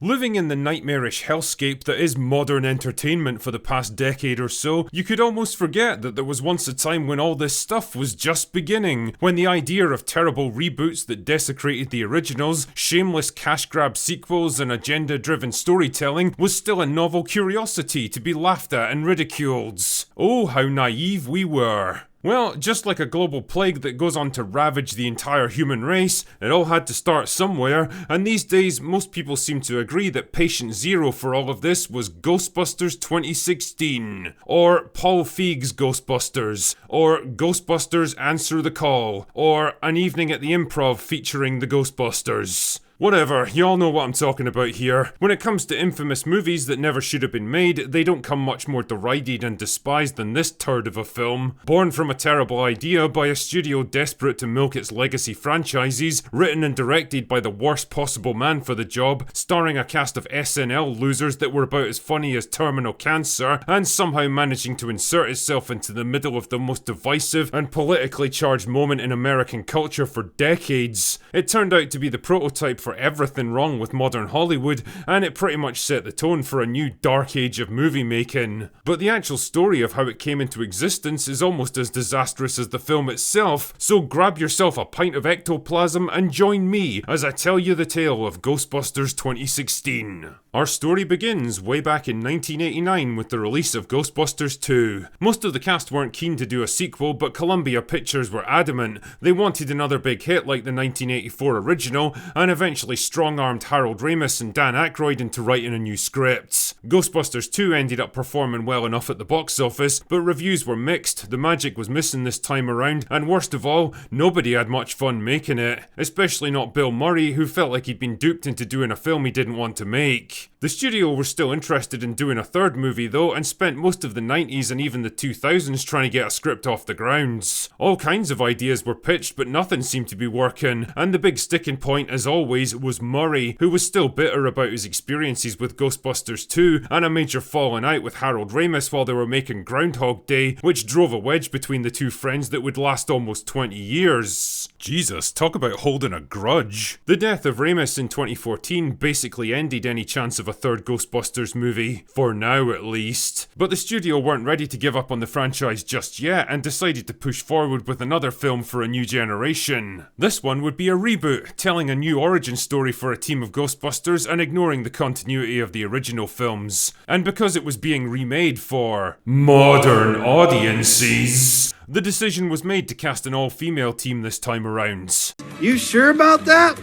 Living in the nightmarish hellscape that is modern entertainment for the past decade or so, you could almost forget that there was once a time when all this stuff was just beginning, when the idea of terrible reboots that desecrated the originals, shameless cash grab sequels and agenda-driven storytelling was still a novel curiosity to be laughed at and ridiculed. Oh, how naive we were. Well, just like a global plague that goes on to ravage the entire human race, it all had to start somewhere, and these days most people seem to agree that patient zero for all of this was Ghostbusters 2016, or Paul Feig's Ghostbusters, or Ghostbusters Answer the Call, or An Evening at the Improv featuring the Ghostbusters. Whatever, you all know what I'm talking about here. When it comes to infamous movies that never should have been made, they don't come much more derided and despised than this turd of a film. Born from a terrible idea by a studio desperate to milk its legacy franchises, written and directed by the worst possible man for the job, starring a cast of SNL losers that were about as funny as terminal cancer, and somehow managing to insert itself into the middle of the most divisive and politically charged moment in American culture for decades. It turned out to be the prototype for everything wrong with modern Hollywood, and it pretty much set the tone for a new dark age of movie making. But the actual story of how it came into existence is almost as disastrous as the film itself, so grab yourself a pint of ectoplasm and join me as I tell you the tale of Ghostbusters 2016. Our story begins way back in 1989 with the release of Ghostbusters 2. Most of the cast weren't keen to do a sequel, but Columbia Pictures were adamant. They wanted another big hit like the 1984 original, and eventually strong-armed Harold Ramis and Dan Aykroyd into writing a new script. Ghostbusters 2 ended up performing well enough at the box office, but reviews were mixed, the magic was missing this time around, and worst of all, nobody had much fun making it. Especially not Bill Murray, who felt like he'd been duped into doing a film he didn't want to make. The studio were still interested in doing a third movie though, and spent most of the 90s and even the 2000s trying to get a script off the grounds. All kinds of ideas were pitched, but nothing seemed to be working, and the big sticking point, as always, was Murray, who was still bitter about his experiences with Ghostbusters 2, and a major falling out with Harold Ramis while they were making Groundhog Day, which drove a wedge between the two friends that would last almost 20 years. Jesus, talk about holding a grudge. The death of Ramis in 2014 basically ended any chance of a third Ghostbusters movie, for now at least. But the studio weren't ready to give up on the franchise just yet, and decided to push forward with another film for a new generation. This one would be a reboot, telling a new origin story for a team of Ghostbusters and ignoring the continuity of the original films. And because it was being remade for modern audiences, the decision was made to cast an all-female team this time around. You sure about that?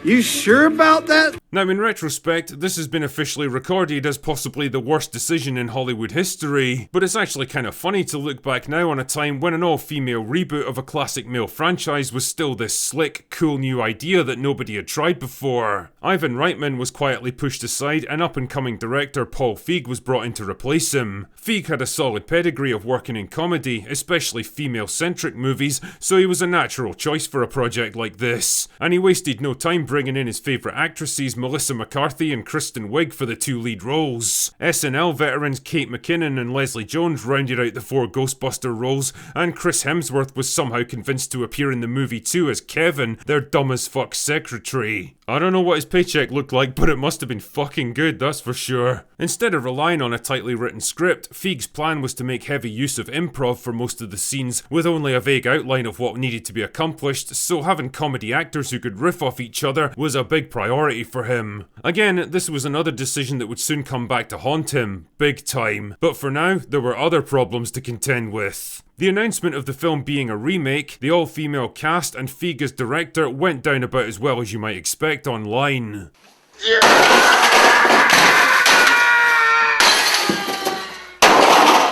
You sure about that? Now, in retrospect, this has been officially recorded as possibly the worst decision in Hollywood history, but it's actually kind of funny to look back now on a time when an all-female reboot of a classic male franchise was still this slick, cool new idea that nobody had tried before. Ivan Reitman was quietly pushed aside, and up-and-coming director Paul Feig was brought in to replace him. Feig had a solid pedigree of working in comedy, especially female-centric movies, so he was a natural choice for a project like this, and he wasted no time bringing in his favourite actresses Melissa McCarthy and Kristen Wiig for the two lead roles. SNL veterans Kate McKinnon and Leslie Jones rounded out the four Ghostbuster roles, and Chris Hemsworth was somehow convinced to appear in the movie too as Kevin, their dumb as fuck secretary. I don't know what his paycheck looked like, but it must have been fucking good, that's for sure. Instead of relying on a tightly written script, Feig's plan was to make heavy use of improv for most of the scenes, with only a vague outline of what needed to be accomplished, so having comedy actors who could riff off each other was a big priority for him. Again, this was another decision that would soon come back to haunt him, big time, but for now, there were other problems to contend with. The announcement of the film being a remake, the all-female cast, and Feig as director went down about as well as you might expect online.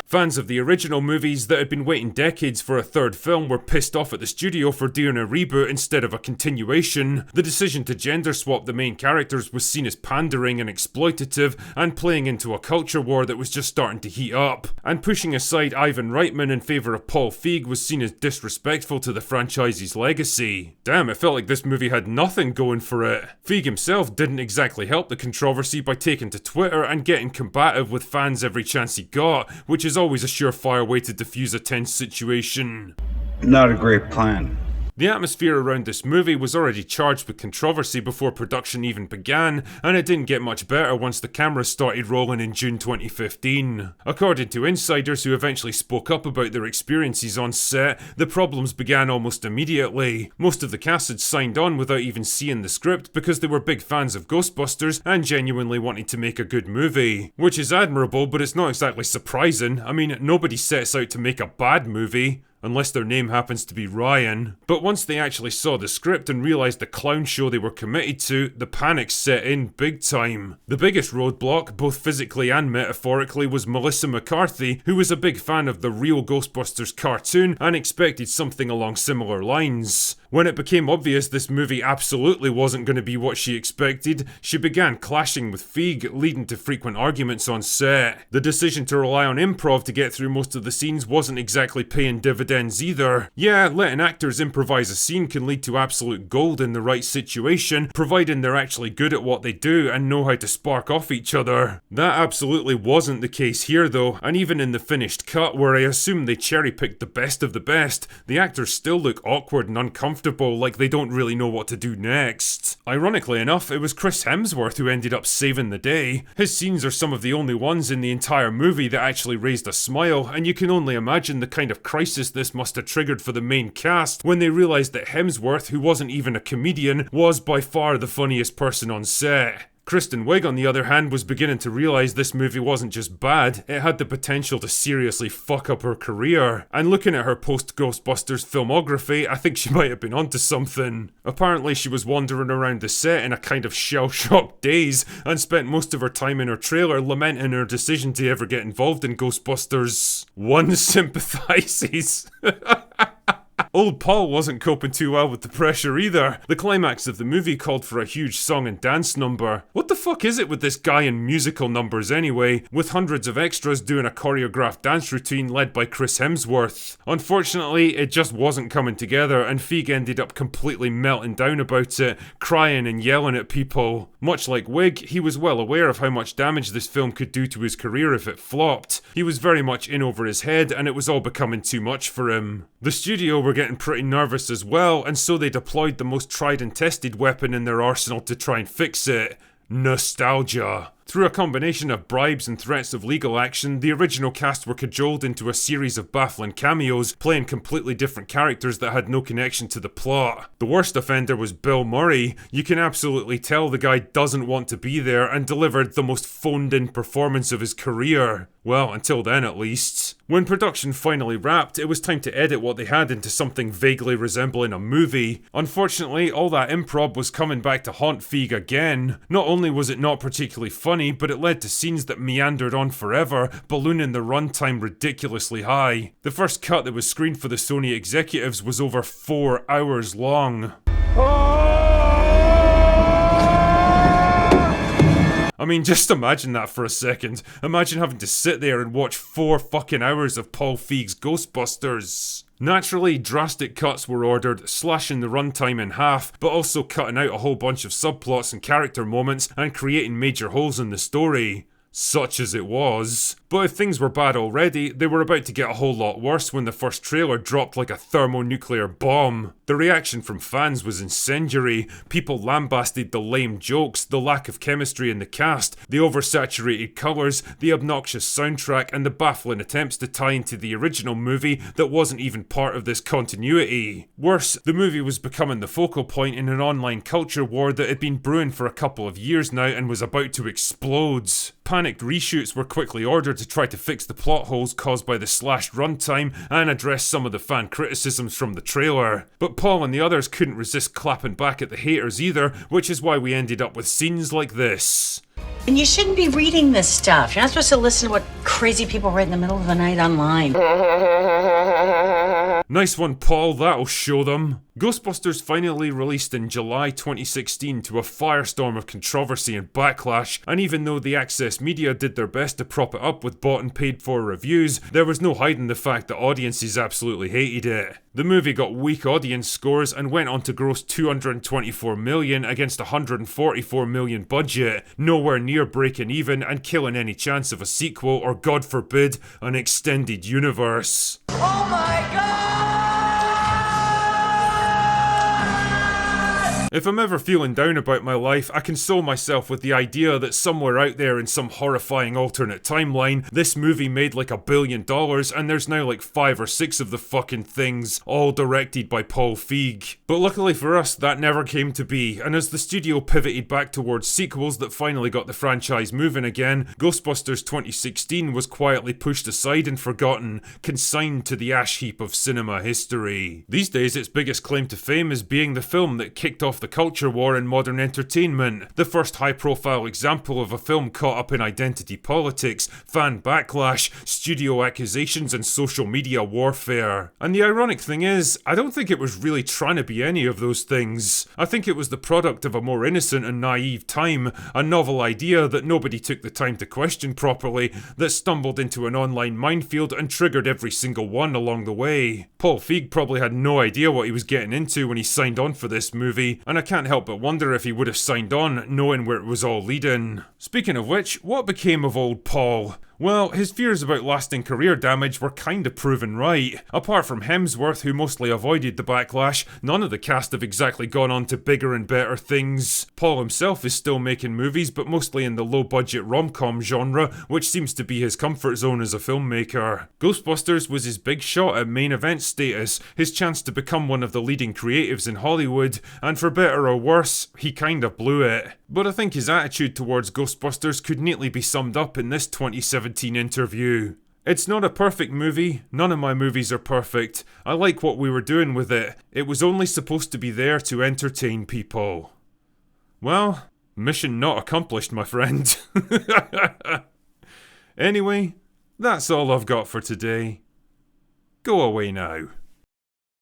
Fans of the original movies that had been waiting decades for a third film were pissed off at the studio for doing a reboot instead of a continuation. The decision to gender swap the main characters was seen as pandering and exploitative, and playing into a culture war that was just starting to heat up. And pushing aside Ivan Reitman in favour of Paul Feig was seen as disrespectful to the franchise's legacy. Damn, it felt like this movie had nothing going for it. Feig himself didn't exactly help the controversy by taking to Twitter and getting combative with fans every chance he got, which is always a surefire way to defuse a tense situation. Not a great plan. The The atmosphere around this movie was already charged with controversy before production even began, and it didn't get much better once the cameras started rolling in June 2015. According to insiders who eventually spoke up about their experiences on set, the problems began almost immediately. Most of the cast had signed on without even seeing the script because they were big fans of Ghostbusters and genuinely wanted to make a good movie. Which is admirable, but it's not exactly surprising. I mean, nobody sets out to make a bad movie. Unless their name happens to be Ryan. But once they actually saw the script and realised the clown show they were committed to, the panic set in big time. The biggest roadblock, both physically and metaphorically, was Melissa McCarthy, who was a big fan of the real Ghostbusters cartoon and expected something along similar lines. When it became obvious this movie absolutely wasn't going to be what she expected, she began clashing with Feig, leading to frequent arguments on set. The decision to rely on improv to get through most of the scenes wasn't exactly paying dividends either. Yeah, letting actors improvise a scene can lead to absolute gold in the right situation, providing they're actually good at what they do and know how to spark off each other. That absolutely wasn't the case here though, and even in the finished cut, where I assume they cherry-picked the best of the best, the actors still look awkward and uncomfortable, like they don't really know what to do next. Ironically enough, it was Chris Hemsworth who ended up saving the day. His scenes are some of the only ones in the entire movie that actually raised a smile, and you can only imagine the kind of crisis this must have triggered for the main cast when they realised that Hemsworth, who wasn't even a comedian, was by far the funniest person on set. Kristen Wiig, on the other hand, was beginning to realise this movie wasn't just bad, it had the potential to seriously fuck up her career. And looking at her post-Ghostbusters filmography, I think she might have been onto something. Apparently she was wandering around the set in a kind of shell-shocked daze, and spent most of her time in her trailer lamenting her decision to ever get involved in Ghostbusters. One sympathises. Old Paul wasn't coping too well with the pressure either. The climax of the movie called for a huge song and dance number. What the fuck is it with this guy and musical numbers anyway, with hundreds of extras doing a choreographed dance routine led by Chris Hemsworth? Unfortunately, it just wasn't coming together, and Feig ended up completely melting down about it, crying and yelling at people. Much like Wiig, he was well aware of how much damage this film could do to his career if it flopped. He was very much in over his head, and it was all becoming too much for him. The studio were getting pretty nervous as well, and so they deployed the most tried and tested weapon in their arsenal to try and fix it: nostalgia. Through a combination of bribes and threats of legal action, the original cast were cajoled into a series of baffling cameos, playing completely different characters that had no connection to the plot. The worst offender was Bill Murray. You can absolutely tell the guy doesn't want to be there, and delivered the most phoned-in performance of his career. Well, until then at least. When production finally wrapped, it was time to edit what they had into something vaguely resembling a movie. Unfortunately, all that improv was coming back to haunt Feig again. Not only was it not particularly funny, but it led to scenes that meandered on forever, ballooning the runtime ridiculously high. The first cut that was screened for the Sony executives was over 4 hours long. I mean, just imagine that for a second. Imagine having to sit there and watch 4 fucking hours of Paul Feig's Ghostbusters. Naturally, drastic cuts were ordered, slashing the runtime in half, but also cutting out a whole bunch of subplots and character moments and creating major holes in the story. Such as it was. But if things were bad already, they were about to get a whole lot worse when the first trailer dropped like a thermonuclear bomb. The reaction from fans was incendiary. People lambasted the lame jokes, the lack of chemistry in the cast, the oversaturated colours, the obnoxious soundtrack, and the baffling attempts to tie into the original movie that wasn't even part of this continuity. Worse, the movie was becoming the focal point in an online culture war that had been brewing for a couple of years now and was about to explode. Panicked reshoots were quickly ordered to try to fix the plot holes caused by the slashed runtime and address some of the fan criticisms from the trailer. But Paul and the others couldn't resist clapping back at the haters either, which is why we ended up with scenes like this. And you shouldn't be reading this stuff. You're not supposed to listen to what crazy people write in the middle of the night online. Nice one, Paul, that'll show them. Ghostbusters finally released in July 2016 to a firestorm of controversy and backlash, and even though the Access media did their best to prop it up with bought and paid for reviews, there was no hiding the fact that audiences absolutely hated it. The movie got weak audience scores and went on to gross $224 million against a $144 million budget, nowhere near breaking even and killing any chance of a sequel or, God forbid, an extended universe. Oh my God! If I'm ever feeling down about my life, I console myself with the idea that somewhere out there in some horrifying alternate timeline, this movie made like $1 billion and there's now like 5 or 6 of the fucking things, all directed by Paul Feig. But luckily for us, that never came to be, and as the studio pivoted back towards sequels that finally got the franchise moving again, Ghostbusters 2016 was quietly pushed aside and forgotten, consigned to the ash heap of cinema history. These days, its biggest claim to fame is being the film that kicked off the culture war in modern entertainment, the first high-profile example of a film caught up in identity politics, fan backlash, studio accusations, and social media warfare. And the ironic thing is, I don't think it was really trying to be any of those things. I think it was the product of a more innocent and naive time, a novel idea that nobody took the time to question properly, that stumbled into an online minefield and triggered every single one along the way. Paul Feig probably had no idea what he was getting into when he signed on for this movie, and I can't help but wonder if he would have signed on knowing where it was all leading. Speaking of which, what became of old Paul? Well, his fears about lasting career damage were kinda proven right. Apart from Hemsworth, who mostly avoided the backlash, none of the cast have exactly gone on to bigger and better things. Paul himself is still making movies, but mostly in the low-budget rom-com genre, which seems to be his comfort zone as a filmmaker. Ghostbusters was his big shot at main event status, his chance to become one of the leading creatives in Hollywood, and for better or worse, he kinda blew it. But I think his attitude towards Ghostbusters could neatly be summed up in this 2017 interview. It's not a perfect movie, none of my movies are perfect. I like what we were doing with it. It was only supposed to be there to entertain people. Well, mission not accomplished, my friend. Anyway, that's all I've got for today. Go away now.